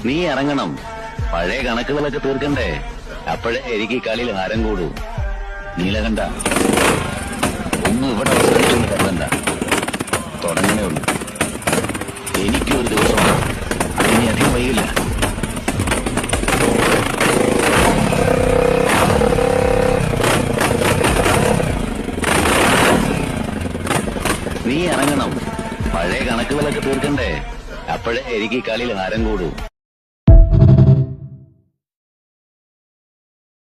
നീ ഇറങ്ങണം. പഴയ കണക്കുകളൊക്കെ തീർക്കണ്ടേ? അപ്പോഴേ എനിക്ക് ഈ കളിയിൽ ആരം കൂടൂ. നീലകണ്ഠ, ഒന്നും ഇവിടെ അവസാനിച്ചൊന്നും കരുതണ്ട. തുടങ്ങണേ ഉള്ളൂ. എനിക്കൊരു ദിവസമാണ്. അതിനി അധികം വൈകില്ല. നീ ഇറങ്ങണം. പഴയ കണക്കുകളൊക്കെ തീർക്കണ്ടേ? അപ്പോഴേ എനിക്ക് ഈ കളിയിൽ ആരം കൂടൂ.